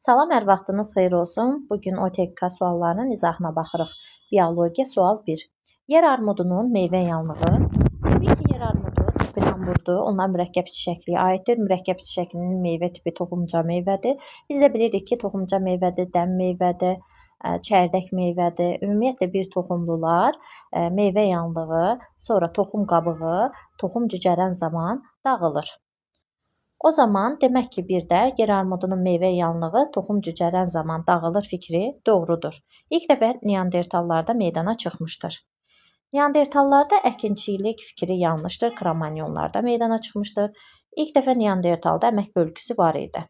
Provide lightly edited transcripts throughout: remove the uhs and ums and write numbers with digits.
Salam, hər vaxtınız xeyir olsun. Bugün OTK suallarının izahına baxırıq. Biologiya sual 1. Yer armudunun meyvə yanlığı. Təbii ki, yer armudu topinamburdur. Onlar mürəkkəb çiçəkliyə aiddir. Mürəkkəb çiçəklinin meyvə tipi toxumca meyvədir. Biz də bilirik ki, toxumca meyvədir, dəm meyvədir, çərdək meyvədir. Ümumiyyətlə bir toxumlular meyvə yanlığı, sonra toxum qabığı, toxum cücərən zaman dağılır. O zaman demək ki, bir də yer armudunun meyvə yanlığı toxum cücərən zaman dağılır fikri doğrudur. İlk dəfə Neandertallarda meydana çıxmışdır. Neandertallarda əkinçilik fikri yanlışdır, Kramanyonlarda meydana çıxmışdır. İlk dəfə Neandertalda əmək bölgüsü var idi.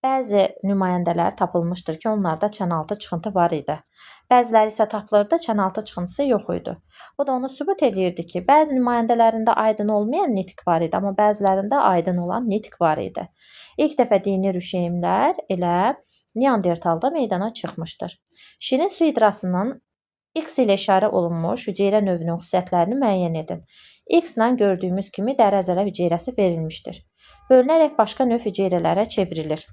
Bəzi nümayəndələr tapılmışdır ki, onlarda çənaltı çıxıntı var idi. Bəziləri isə tapılırdı, çənaltı çıxıntısı yox idi. Bu da onu sübut edirdi ki, bəzi nümayəndələrində aydın olmayan nitq var idi, amma bəzilərində aydın olan nitq var idi. İlk dəfə dini rüşeymlər elə Neandertalda meydana çıxmışdır. Şirin su idrasının X ilə işarə olunmuş hüceyrə növünün xüsusiyyətlərini müəyyən edin. X-la gördüyümüz kimi dəri əzələ hüceyrəsi verilmişdir. Bölünərək başqa növ hüceyrələrə çevrilir.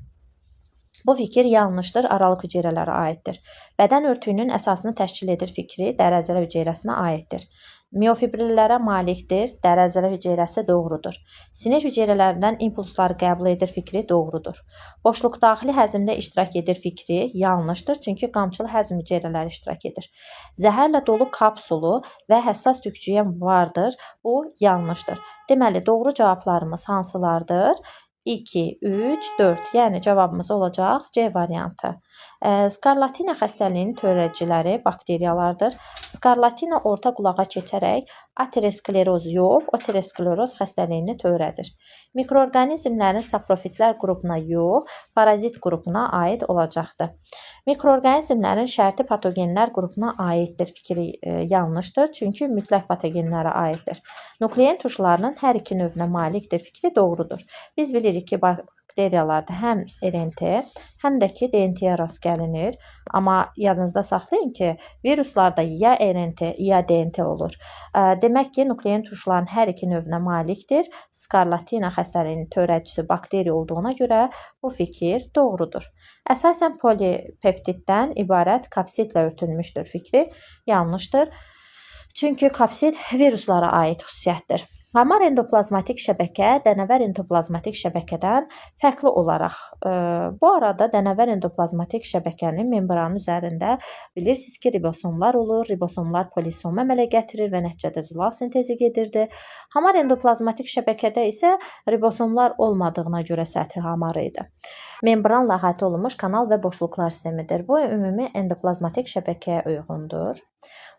Bu fikir yanlışdır, aralıq hüceyrələrə aiddir. Bədən örtüyünün əsasını təşkil edir fikri dəri əzələ hüceyrəsinə aiddir. Miofibrillərə malikdir, dəri əzələ hüceyrəsi doğrudur. Sinir hüceyrələrindən impulsları qəbul edir fikri doğrudur. Boşluq daxili həzmdə iştirak edir fikri yanlışdır, çünki qamçılı həzm hüceyrələri iştirak edir. Zəhərlə dolu kapsulu və həssas tükcüyən vardır, bu yanlışdır. Deməli, doğru cavablarımız hansılardır? 2, 3, 4. Yəni cavabımız olacaq C variantı. Skarlatina xəstəliyinin törədiciləri bakteriyalardır. Skarlatina orta qulağa keçərək ateroskleroz yox, ateroskleroz xəstəliyini törədir. Mikroorqanizmlərin saprofitlər qrupuna yox, parazit qrupuna aid olacaqdır. Mikroorqanizmlərin şərti patogenlər qrupuna aiddir fikri yanlışdır, çünki mütləq patogenlərə aiddir. Nuklein turşularının hər iki növünə malikdir fikri doğrudur. Biz bilirik ki, bakteriyalarda həm RNT, həm də ki DNT-yə rast gəlinir. Amma yadınızda saxlayın ki, viruslarda ya RNT, ya DNT olur. Demək ki, nuklein turşuların hər iki növünə malikdir. Skarlatina xəstəliyinin törədicisi bakteriya olduğuna görə bu fikir doğrudur. Əsasən polipeptiddən ibarət kapsidlə örtülmüşdür fikri yanlışdır. Çünki kapsid viruslara aid xüsusiyyətdir. Hamar endoplazmatik şəbəkə dənəvər endoplazmatik şəbəkədən fərqli olaraq, bu arada dənəvər endoplazmatik şəbəkənin membranı üzərində bilirsiniz ki, ribosomlar olur. Ribosomlar polisom əmələ gətirir və nəticədə zülal sintezi gedirdi. Hamar endoplazmatik şəbəkədə isə ribosomlar olmadığına görə səthi hamar idi. Membranla əhatə olunmuş kanal və boşluqlar sistemidir. Bu ümumi endoplazmatik şəbəkəyə uyğundur.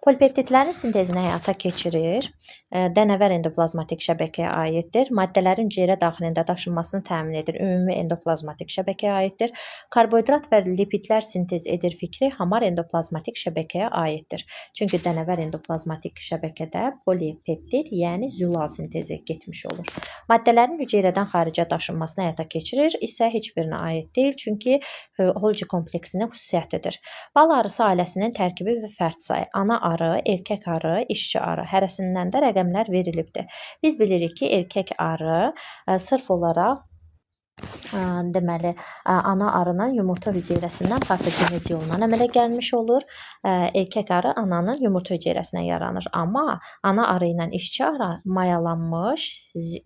Polipeptidlərin sintezini həyata keçirir. Dənəvər endoplazmatik şəbəkəyə aiddir. Maddələrin hüceyrə daxilində daşınmasını təmin edir. Ümumi endoplazmatik şəbəkəyə aiddir. Karbohidrat və lipidlər sintez edir fikri hamar endoplazmatik şəbəkəyə aiddir. Çünki dənəvər endoplazmatik şəbəkədə polipeptid, yəni zülal sintezi getmiş olur. Maddələrin hüceyrədən xaricə daşınmasını həyata keçirir isə heç birinə aid deyil, çünki Golgi kompleksinin xüsusiyyətidir. Bal arısı ailəsinin tərkibi və fərd sayı. Ana arı, erkək arı, işçi arı. Hərəsindən də rəqəmlər verilibdir. Biz bilirik ki, erkək arı sırf olaraq deməli, ana arının yumurta hüceyrəsindən partogenez yolundan əmələ gəlmiş olur. Erkək arı ananın yumurta hüceyrəsindən yaranır. Amma ana arı ilə işçi arı mayalanmış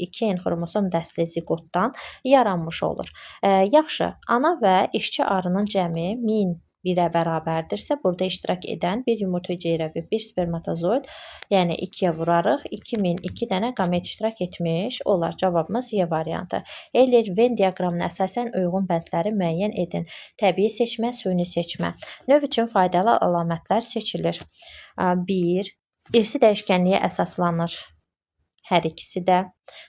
2N xromosom dəstli ziqotdan yaranmış olur. Yaxşı, ana və işçi arının cəmi 1001-ə bərabərdirsə, burada iştirak edən bir yumurta hüceyrəvi, bir spermatozoid, yəni 2-yə vurarıq. 2002 dənə qamet iştirak etmiş olar. Cavabımız Y variantı. Euler-Venn diaqramına əsasən uyğun bəndləri müəyyən edin. Təbii seçmə, süni seçmə. Növ üçün faydalı əlamətlər seçilir. 1. İrsi dəyişkənliyə əsaslanır. Hər ikisi də.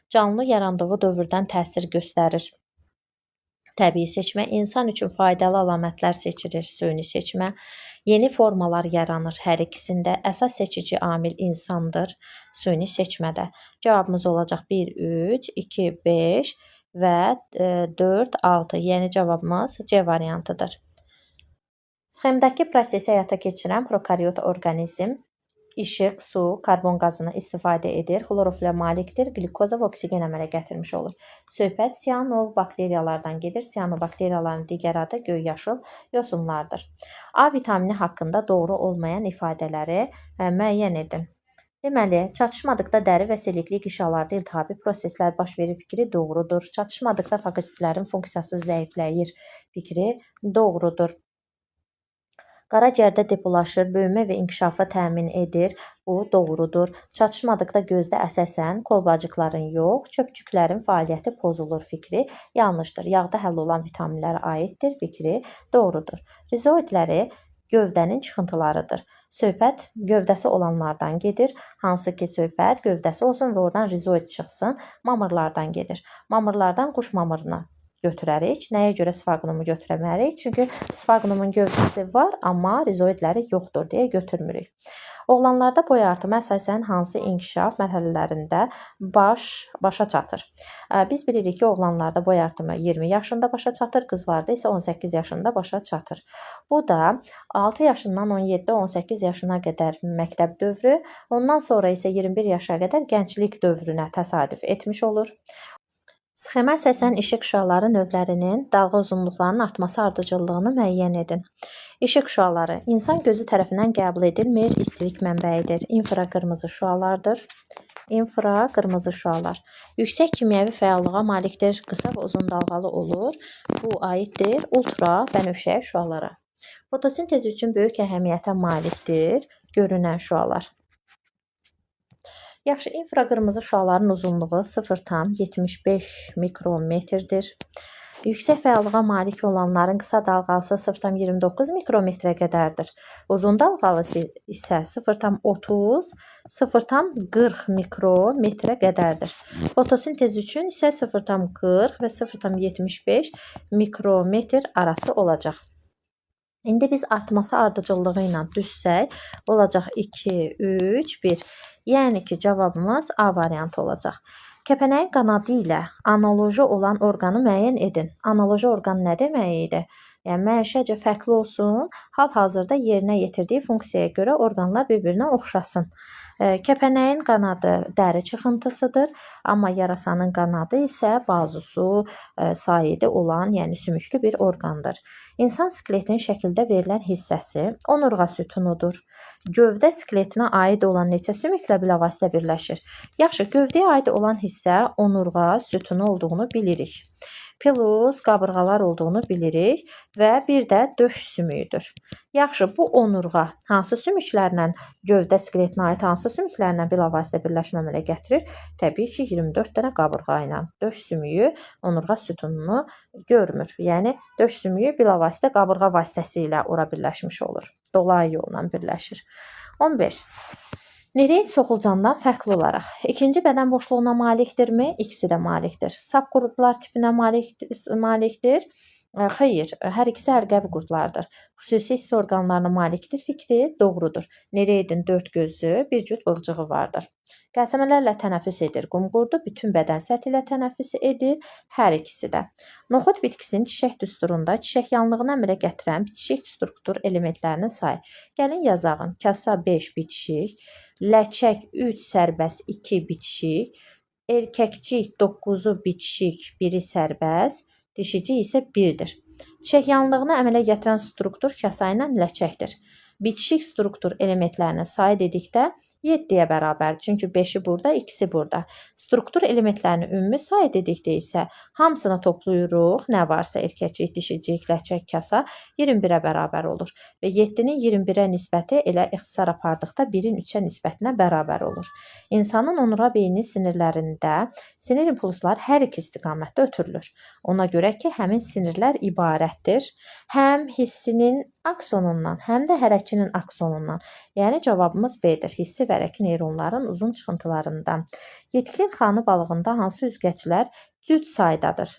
Canlı yarandığı dövrdən təsir göstərir. Təbii seçmə, insan üçün faydalı əlamətlər seçilir, süni seçmə. Yeni formalar yaranır hər ikisində. Əsas seçici amil insandır, süni seçmədə. Cavabımız olacaq 1, 3, 2, 5 və 4, 6. Yəni cavabımız C variantıdır. Sxemdəki prosesi həyata keçirən prokaryot orqanizm işıq, su, karbon qazını istifadə edir, xlorofilə malikdir, qlükoza və oksigen əmələ gətirmiş olur. Söhbət siyanobakteriyalardan gedir. Siyanobakteriyaların digər adı göy yaşıl yosunlardır. A vitamini haqqında doğru olmayan ifadələri müəyyən edin. Deməli, çatışmadıqda dəri və silikli qişalarda iltihabi proseslər baş verir fikri doğrudur. Çatışmadıqda fagositlərin funksiyası zəifləyir fikri doğrudur. Qaraciyərdə depolaşır, böyümə və inkişafı təmin edir. Bu doğrudur. Çatışmadıqda gözdə əsasən kolbacıqların yox, çöpcüklərin fəaliyyəti pozulur fikri yanlışdır. Yağda həll olan vitaminlərə aiddir fikri doğrudur. Rizoidləri gövdənin çıxıntılarıdır. Söhbət gövdəsi olanlardan gedir. Hansı ki söhbət gövdəsi olsun və oradan rizoid çıxsın. Mamırlardan gedir. Mamırlardan quş mamırını götürərik. Nəyə görə sfagnumu götürəmərik? Çünki sfagnumun gövdəsi var, amma rizoidləri yoxdur deyə götürmürük. Oğlanlarda boy artımı əsasən hansı inkişaf mərhələlərində başa çatır? Biz bilirik ki, oğlanlarda boy artımı 20 yaşında başa çatır, qızlarda isə 18 yaşında başa çatır. Bu da 6 yaşından 17-18 yaşına qədər məktəb dövrü, ondan sonra isə 21 yaşa qədər gənclik dövrünə təsadüf etmiş olur. Sxemə əsasən işıq şüaları növlərinin dalğa uzunluqlarının artması ardıcıllığını müəyyən edin. İşıq şüaları insan gözü tərəfindən qəbul edilmir, istilik mənbəyidir. İnfraqırmızı şüalardır. İnfraqırmızı şüalar yüksək kimyəvi fəallığa malikdir, qısa və uzun dalğalı olur. Bu aiddir ultra bənövşəyi şüalara. Fotosintez üçün böyük əhəmiyyətə malikdir görünən şüalar. Yaxşı, infraqırmızı şüaların uzunluğu 0,75 mikrometrdir. Yüksək fəallığa malik olanların qısa dalğası 0,29 mikrometrə qədərdir. Uzun dalğalısı isə 0,30, 0,40 mikrometrə qədərdir. Fotosintez üçün isə 0,40 və 0,75 mikrometr arası olacaq. İndi biz artması ardıcıllığı ilə düzsək, olacaq 2, 3, 1. Yəni ki, cavabımız A variantı olacaq. Kəpənəyin qanadı ilə analoji olan orqanı müəyyən edin. Analoji orqan nə demək idi? Yəni, məişəcə fərqli olsun, hal-hazırda yerinə yetirdiyi funksiyaya görə orqanlar bir-birinə oxşasın. Kəpənəyin qanadı dəri çıxıntısıdır, amma yarasanın qanadı isə bazusu, saidi olan, yəni sümüklü bir orqandır. İnsan skeletinin şəkildə verilən hissəsi onurğa sütunudur. Gövdə skeletinə aid olan neçə sümüklə bilavasitə birləşir? Yaxşı, gövdəyə aid olan hissə onurğa sütunu olduğunu bilirik. Pilus, qabırğalar olduğunu bilirik və bir də döş sümüyüdür. Yaxşı, bu onurğa hansı sümüklərlə, gövdə skeletinə aid hansı sümüklərlə bilavasitə birləşmə əmələ gətirir? Təbii ki, 24 dənə qabırğa ilə. Döş sümüyü onurğa sütununu görmür. Yəni, döş sümüyü bilavasitə qabırğa vasitəsilə ora birləşmiş olur. Dolayı yolla birləşir. 15. Nereid soxulcandan fərqli olaraq ikinci bədən boşluğuna malikdirmi? İkisi də malikdir. Sap qurtlar tipinə malikdir. Xeyr, hər ikisi həlqəvi qurdlardır. Xüsusi hiss orqanlarına malikdir fikri doğrudur. Nereidin 4 gözü, bir cüt bığcığı vardır. Qəlsəmələrlə tənəffüs edir. Qumqurdu bütün bədən səthi ilə tənəffüs edir. Hər ikisi də. Noxud bitkisinin çiçək düsturunda çiçək yanlığını əmələ gətirən bitişik struktur elementlərinin sayı. Gəlin yazağın. Kasa 5 bitişik, ləçək 3 sərbəst 2 bitişik, erkəkcik 9-u bitişik 1-i sərbəst, dişicik isə 1-dir. Çiçək yanlığını əmələ gətirən struktur kasa ilə ləçəkdir. Bitişik struktur elementlərinin sayı dedikdə 7-yə bərabərdir. Çünki 5-i burada, 2-si burada. Struktur elementlərinin ümumi sayı dedikdə isə hamısını toplayırıq. Nə varsa erkəkcik, dişicik, ləçək, kasa 21-ə bərabər olur. Və 7-nin 21-ə nisbəti elə ixtisar apardıqda 1-in 3-ə nisbətinə bərabər olur. İnsanın onurğa beyni sinirlərində sinir impulsları hər iki istiqamətdə ötürülür. Ona görə ki, həmin sinirlər ibarətdir həm hissinin aksonundan, həm də hərəkinin aksonundan. Yəni, cavabımız B-dir. Hissi və hərəki neyronların uzun çıxıntılarından. Yetkin xanı balığında hansı üzgəclər cüt saydadır?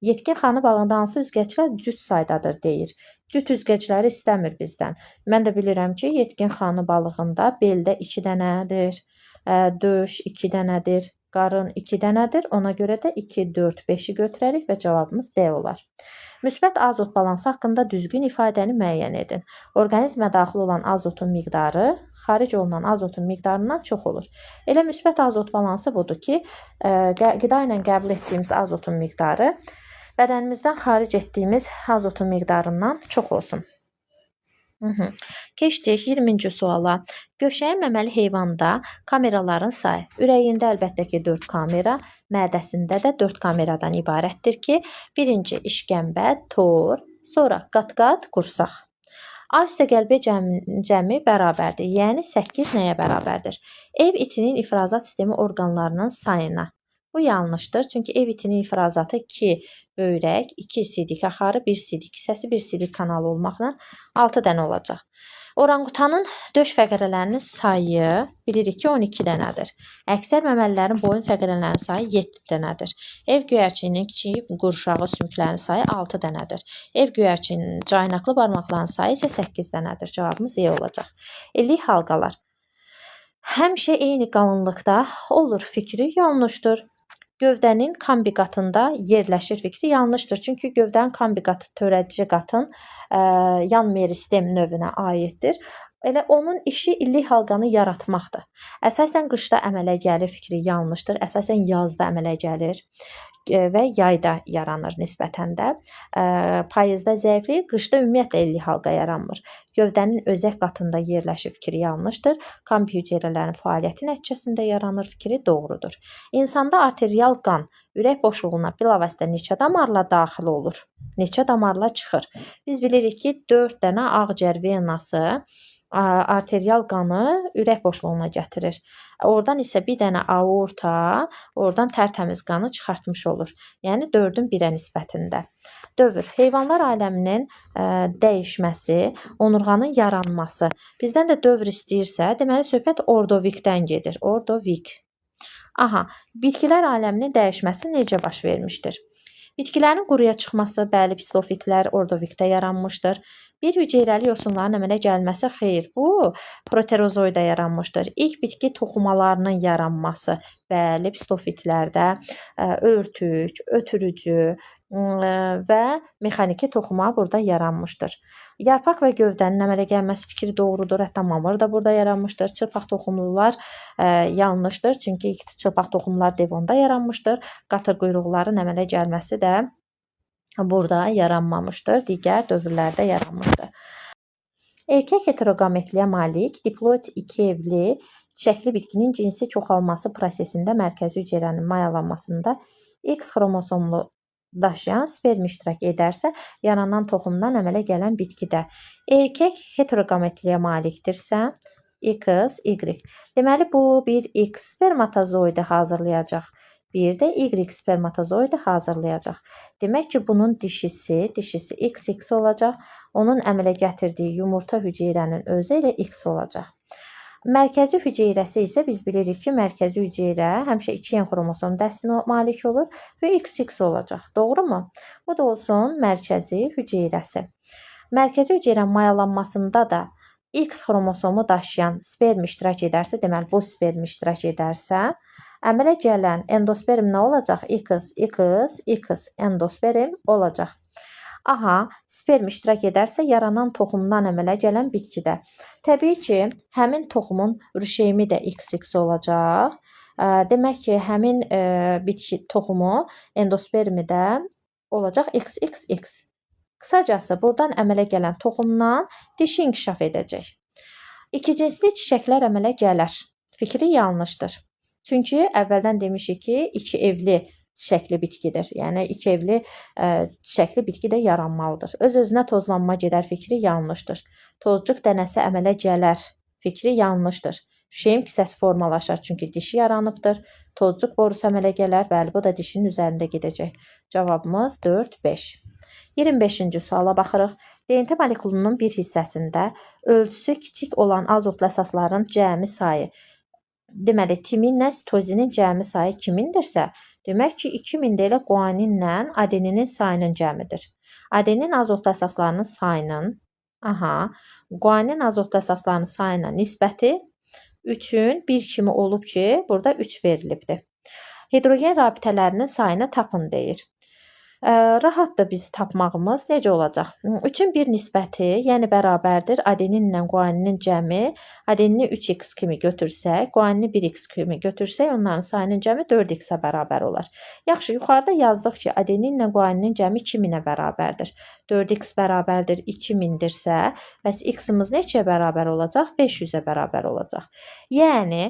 Yetkin xanı balığında hansı üzgəclər cüt saydadır deyir. Cüt üzgəcləri istəmir bizdən. Mən də bilirəm ki, yetkin xanı balığında beldə 2 dənədir, döş 2 dənədir, Qarın 2 dənədir. Ona görə də 2, 4, 5-i götürərik və cavabımız D olar. Müsbət azot balansı haqqında düzgün ifadəni müəyyən edin. Orqanizmə daxil olan azotun miqdarı xaric olunan azotun miqdarından çox olur. Elə müsbət azot balansı budur ki, qida ilə qəbul etdiyimiz azotun miqdarı bədənimizdən xaric etdiyimiz azotun miqdarından çox olsun. Keçdik 20-ci suala. Gövşəyi məməli heyvanda kameraların sayı. Ürəyində əlbəttə ki 4 kamera, mədəsində də 4 kameradan ibarətdir ki, birinci işkəmbə, tor, sonra qat-qat, qursaq. A üstə qəlbə cəmi bərabərdir. Yəni 8 nəyə bərabərdir? Ev itinin ifrazat sistemi orqanlarının sayına. Bu yanlışdır. Çünki ev itinin ifrazatı 2 böyrək, 2 sidik axarı, 1 sidik hissəsi, 1 sidik kanalı olmaqla 6 dənə olacaq. Oranqutanın döş fəqərələrinin sayı bilirik ki 12 dənədir. Əksər məməlilərin boyun fəqərələrinin sayı 7 dənədir. Ev göyərçininin kiçik qurşağı sümüklərinin sayı 6 dənədir. Ev göyərçininin caynaqlı barmaqlarının sayı isə 8 dənədir. Cavabımız E olacaq. İllik halqalar. Həmişə eyni qalınlıqda olur fikri yanlışdır. Gövdənin kombiqatında yerləşir fikri yanlışdır. Çünki gövdənin kombiqatı törədici qatın yan meristem növünə aiddir. Elə onun işi illik halqanı yaratmaqdır. Əsasən qışda əmələ gəlir fikri yanlışdır. Əsasən yazda əmələ gəlir və yayda yaranır nisbətən də. Payızda zəifləyir, qışda ümumiyyətlə illik halqa yaranmır. Gövdənin özək qatında yerləşir fikri yanlışdır. Kombi hüceyrələrin fəaliyyəti nəticəsində yaranır fikri doğrudur. İnsanda arterial qan ürək boşluğuna bilavasitə neçə damarla daxil olur? Neçə damarla çıxır? Biz bilirik ki, 4 dənə ağciyər venası arterial qanı ürək boşluğuna gətirir. Oradan isə bir dənə aorta, oradan tərtəmiz qanı çıxartmış olur. Yəni 4-ün 1-ə nisbətində. Dövr. Heyvanlar aləminin dəyişməsi, onurğanın yaranması. Bizdən də dövr istəyirsə, deməli söhbət ordovikdən gedir. Ordovik. Aha, bitkilər aləminin dəyişməsi necə baş vermişdir? Bitkilərin quruya çıxması, bəli, pislofitlər ordovikdə yaranmışdır. Bir hüceyrəli yosunların əmələ gəlməsi xeyr, bu proterozoida yaranmışdır. İlk bitki toxumalarının yaranması, bəli, pislofitlərdə örtük, ötürücü və mexaniki toxuma burada yaranmışdır. Yarpaq və gövdənin əmələ gəlməsi fikri doğrudur. Hətta mamır da burada yaranmışdır. Çılpaq toxumlular yanlışdır. Çünki ilk çılpaq toxumlar devonda yaranmışdır. Qatır quyruqların əmələ gəlməsi də burada yaranmamışdır. Digər dövrlərdə yaranmışdır. Erkək heterogametliyə malik diploid 2 evli çiçəkli bitkinin cinsi çoxalması prosesində mərkəzi hüceyrənin mayalanmasında X xromosomlu daşıyan sperm iştirak edərsə, yaranan toxumdan əmələ gələn bitkidə erkək heterogametliyə malikdirsə, X, Y. Deməli, bu bir X spermatozoidi hazırlayacaq. Bir də Y spermatozoidi hazırlayacaq. Demək ki, bunun dişisi XX olacaq. Onun əmələ gətirdiyi yumurta hüceyrənin özü ilə X olacaq. Mərkəzi hüceyrəsi isə biz bilirik ki, mərkəzi hüceyrə həmişə 2N xromosom dəstinə malik olur və XX olacaq. Doğrumu? Bu da olsun mərkəzi hüceyrəsi. Mərkəzi hüceyrənin mayalanmasında da X xromosomu daşıyan sperm iştirak edərsə, deməli bu sperm iştirak edərsə, əmələ gələn endosperm nə olacaq? X endosperm olacaq. Aha, sperm iştirak edərsə, yaranan toxumdan əmələ gələn bitkidə. Təbii ki, həmin toxumun rüşeymi də XX olacaq. Demək ki, həmin bitki toxumu endospermi də olacaq XXX. Qısacası, buradan əmələ gələn toxumdan dişi inkişaf edəcək. İkicinsli çiçəklər əmələ gələr. Fikri yanlışdır. Çünki əvvəldən demişik ki, 2 evli çiçəkli bitkidir. Yəni 2 evli çiçəkli bitki də yaranmalıdır. Öz-özünə tozlanma gedər fikri yanlışdır. Tozcuq dənəsi əmələ gələr fikri yanlışdır. Şüşeyim kisəsi formalaşar çünki dişi yaranıbdır. Tozcuq borusu əmələ gələr. Bəli, bu da dişinin üzərində gedəcək. Cavabımız 4, 5. 25-ci suala baxırıq. DNT molekulunun bir hissəsində ölçüsü kiçik olan azotlu əsasların cəmi sayı. Deməli, timinlə sitozinin cəmi sayı kimindirsə, demək ki, 2000-də elə guaninlə adeninin sayının cəmidir. Adenin azotlu əsaslarının sayının, guanin azotlu əsaslarının sayına nisbəti 3-ün 1 kimi olub ki, burada 3 verilibdir. Hidrogen rabitələrinin sayını tapın deyir. Rahatdır biz tapmağımız. Necə olacaq? 3-ün 1 nisbəti, yəni bərabərdir adeninlə guaninin cəmi. Adenini 3x kimi götürsək, guanini 1x kimi götürsək, onların sayının cəmi 4x-ə bərabər olar. Yaxşı, yuxarıda yazdıq ki, adeninlə guaninin cəmi 2000-ə bərabərdir. 4x bərabərdir 2000-dirsə, bəs x-imiz neçəyə bərabər olacaq? 500-ə bərabər olacaq. Yəni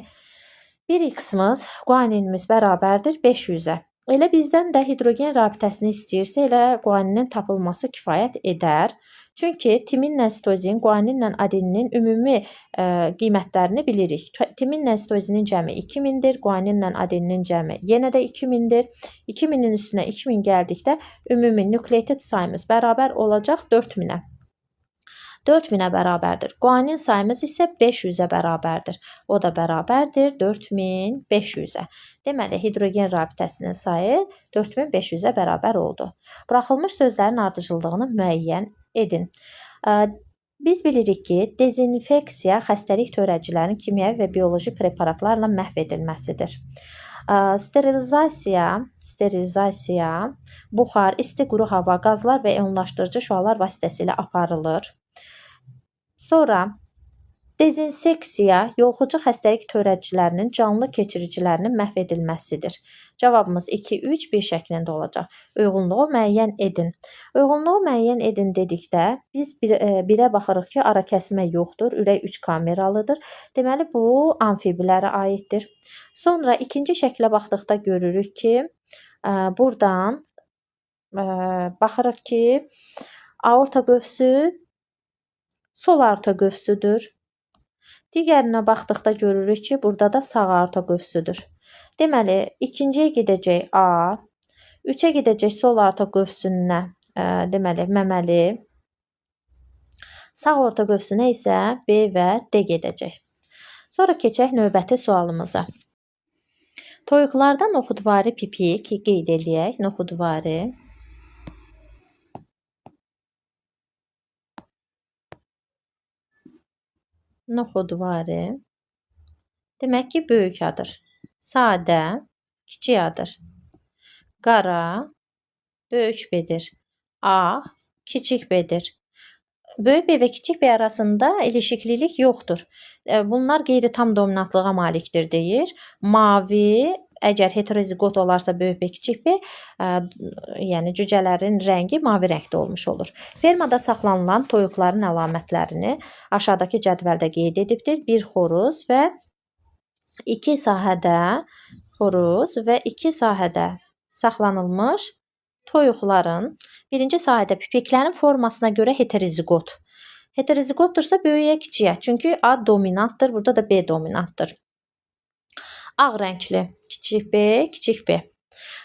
1x-imiz, guaninimiz bərabərdir 500-ə. Elə bizdən də hidrogen rabitəsini istəyirsə, elə guaninin tapılması kifayət edər. Çünki timinlə sitozin, guaninlə adeninin ümumi qiymətlərini bilirik. Timinlə sitozinin cəmi 2000-dir, guaninlə adeninin cəmi yenə də 2000-dir. 2000-in üstünə 2000 gəldikdə ümumi nükleotid sayımız bərabər olacaq 4000-ə. 4000-ə bərabərdir. Guanin sayımız isə 500-ə bərabərdir. O da bərabərdir 4500-ə. Deməli, hidrogen rabitəsinin sayı 4500-ə bərabər oldu. Buraxılmış sözlərin ardıcıllığını müəyyən edin. Biz bilirik ki, dezinfeksiya xəstəlik törədicilərinin kimyəvi və bioloji preparatlarla məhv edilməsidir. Sterilizasiya buxar, isti quru hava, qazlar və ionlaşdırıcı şüalar vasitəsilə aparılır. Sonra dezinseksiya yoluxucu xəstəlik törədicilərinin canlı keçiricilərinin məhv edilməsidir. Cavabımız 2, 3, 1 şəklində olacaq. Uyğunluğu müəyyən edin. Uyğunluğu müəyyən edin dedikdə biz birə baxırıq ki, ara kəsmə yoxdur, ürək 3 kameralıdır. Deməli, bu amfibilərə aiddir. Sonra ikinci şəklə baxdıqda görürük ki, buradan baxırıq ki, aorta qövsü sol aorta qövsüdür. Digərinə baxdıqda görürük ki, burada da sağ aorta qövsüdür. Deməli, ikinciyə gedəcək A, 3-ə gedəcək sol aorta qövsünə, deməli, məməli. Sağ aorta qövsünə isə B və D gedəcək. Sonra keçək növbəti sualımıza. Toyuqlarda noxudvari pipi qeyd eləyək. Noxudvari demək ki, böyük adır. Sadə, kiçik adır. Qara, böyük B-dir. Ağ, kiçik B-dir. Böyük B və kiçik B arasında ilişiklilik yoxdur. Bunlar qeyri-tam dominantlığa malikdir deyir. Mavi, əgər heterozigot olarsa böyük B, kiçik B, yəni cücələrin rəngi mavi rəngdə olmuş olur. Fermada saxlanılan toyuqların əlamətlərini aşağıdakı cədvəldə qeyd edibdir. Bir xoruz və 2 sahədə saxlanılmış toyuqların birinci sahədə pipiklərin formasına görə heterozigot. Heterozigotdursa böyüyə kiçiyə. Çünki A dominantdır, burada da B dominantdır. Ağ rəngli kiçik B.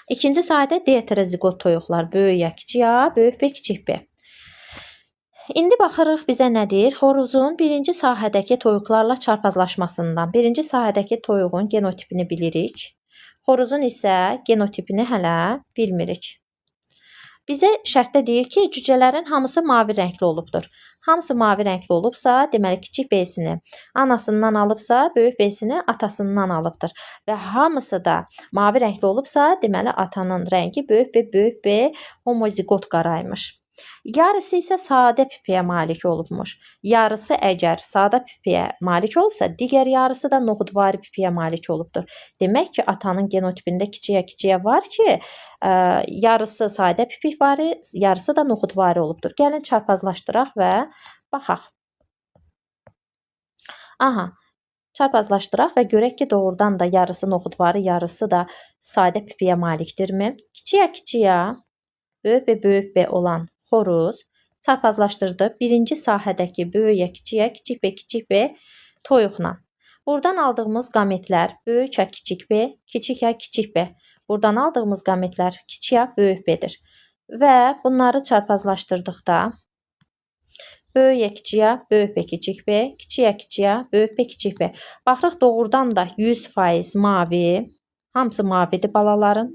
İkinci sahədə heterozigot toyuqlar böyüyə kiçik A, böyük B, kiçik B. İndi baxırıq bizə nə deyir? Xoruzun birinci sahədəki toyuqlarla çarpazlaşmasından. Birinci sahədəki toyuğun genotipini bilirik. Xoruzun isə genotipini hələ bilmirik. Bizə şərtdə deyir ki, cücələrin hamısı mavi rəngli olubdur. Hamısı mavi rəngli olubsa, deməli kiçik B-sini anasından alıbsa, böyük B-sini atasından alıbdır. Və hamısı da mavi rəngli olubsa, deməli atanın rəngi böyük B homozigot qaraymış. Yarısı isə sadə pipiyə malik olubmuş. Yarısı əgər sadə pipiyə malik olubsa, digər yarısı da noxudvari pipiyə malik olubdur. Demək ki, atanın genotipində kiçiyə var ki, yarısı sadə pipik var, yarısı da noxudvari olubdur. Gəlin çarpazlaşdıraq və baxaq. Çarpazlaşdıraq və görək ki, doğrudan da yarısı noxudvari, yarısı da sadə pipiyə malikdirmi? Kiçiyə, böyük B olan xoruz çarpazlaşdırdı. Birinci sahədəki böyüyə kiçiyə, kiçik B toyuqla. Buradan aldığımız qametlər böyük A, kiçik B, kiçik A, kiçik B. Buradan aldığımız qametlər kiçik A, böyük B-dir. Və bunları çarpazlaşdırdıqda böyük kiçik A, böyük B, kiçik B, kiçik A, böyük B, kiçik B. Baxırıq doğrudan da 100% mavi. Hamısı mavidir balaların.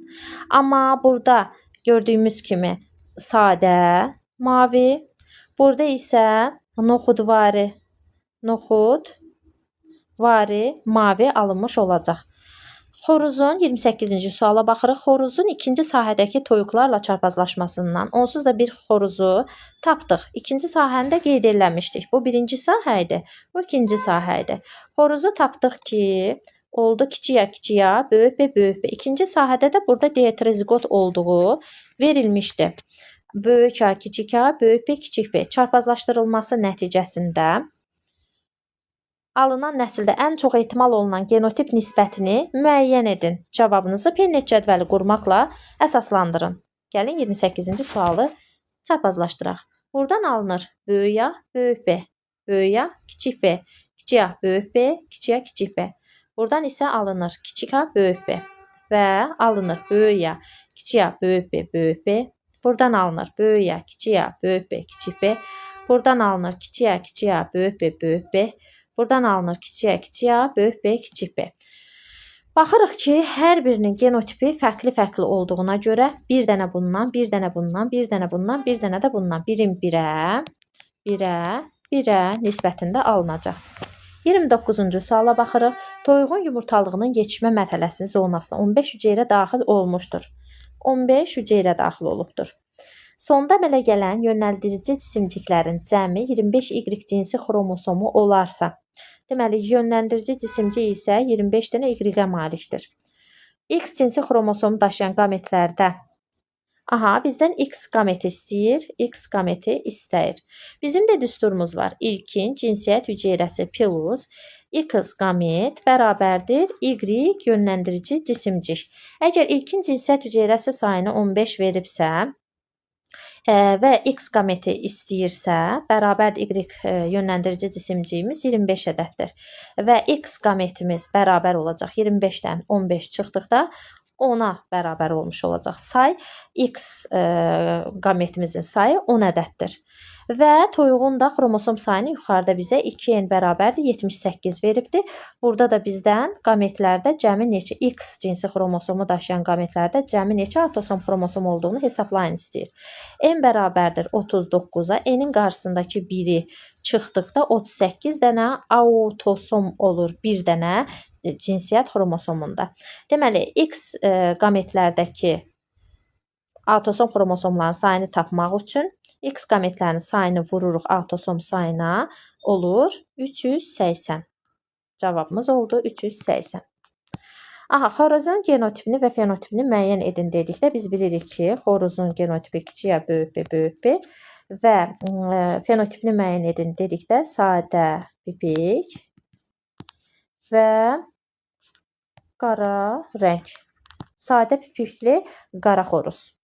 Amma burada gördüyümüz kimi sadə mavi. Burada isə noxudvari mavi alınmış olacaq. Xoruzun 28-ci suala baxırıq. Xoruzun ikinci sahədəki toyuqlarla çarpazlaşmasından onsuz da bir xoruzu tapdıq. İkinci sahəni də qeyd eləmişdik. Bu birinci sahə idi, bu ikinci sahə idi. Xoruzu tapdıq ki, oldu kiçik A, kiçik A, böyük B, böyük B. İkinci sahədə də burada diatrizigot olduğu verilmişdi. Böyük A, kiçik A, böyük B, kiçik B çarpazlaşdırılması nəticəsində alınan nəsildə ən çox ehtimal olunan genotip nisbətini müəyyən edin. Cavabınızı Pennet cədvəli qurmaqla əsaslandırın. Gəlin 28-ci sualı çarpazlaşdıraq. Buradan alınır böyük A, böyük B, böyük A, kiçik B, kiçik A, böyük B, kiçik A, kiçik B. Buradan isə alınır kiçik A, böyük B və alınır böyük A, kiçik A, böyük B, böyük B. Buradan alınır böyük A, kiçik A, böyük B, kiçik B. Buradan alınır kiçik A, kiçik A, böyük B, böyük B. Buradan alınır kiçik A, kiçik A, böyük B, kiçik B. Baxırıq ki, hər birinin genotipi fərqli-fərqli olduğuna görə bir dənə bundan, bir dənə bundan, bir dənə bundan, bir dənə də bundan birin 1-ə nisbətində alınacaq. 29-cu suala baxırıq. Toyuğun yumurtalığının yetişmə mərhələsinin zonasına 15 hüceyrə daxil olmuşdur. 15 hüceyrə daxil olubdur. Sonda əmələ gələn yönləndirici cisimciklərin cəmi 25Y cinsi xromosomu olarsa, deməli, yönləndirici cisimcik isə 25 dənə Y-ə malikdir. X cinsi xromosomu daşıyan qametlərdə, bizdən X qameti istəyir, X qameti istəyir. Bizim də düsturumuz var. İlkin cinsiyyət hüceyrəsi plus X qamet bərabərdir Y yönləndirici cisimcik. Əgər ilkin cinsiyyət hüceyrəsi sayını 15 veribsə, və X qameti istəyirsə, bərabərdir Y yönləndirici cisimciyimiz 25 ədəddir. Və X qametimiz bərabər olacaq 25-dən 15 çıxdıqda 10-a bərabər olmuş olacaq. Say X qametimizin sayı 10 ədəddir. Və toyuğun da xromosom sayını yuxarıda bizə 2n bərabərdir 78 veribdir. Burada da bizdən qametlərdə cəmi neçə X cinsi xromosomu daşıyan qametlərdə cəmi neçə autosom xromosom olduğunu hesablayın istəyir. N bərabərdir 39-a, N-in qarşısındakı 1-i çıxdıqda 38 dənə autosom olur, bir dənə cinsiyyət xromosomunda. Deməli, X qametlərdəki autosom xromosomların sayını tapmaq üçün X qametlərinin sayını vururuq autosom sayına, olur 380. Cavabımız oldu 380. Xoruzun genotipini və fenotipini müəyyən edin dedikdə biz bilirik ki, xoruzun genotipi kiçik A, böyük B, böyük B və fenotipini müəyyən edin dedikdə sadə pipik və qara rəng. Sadə pipikli qara xoruz.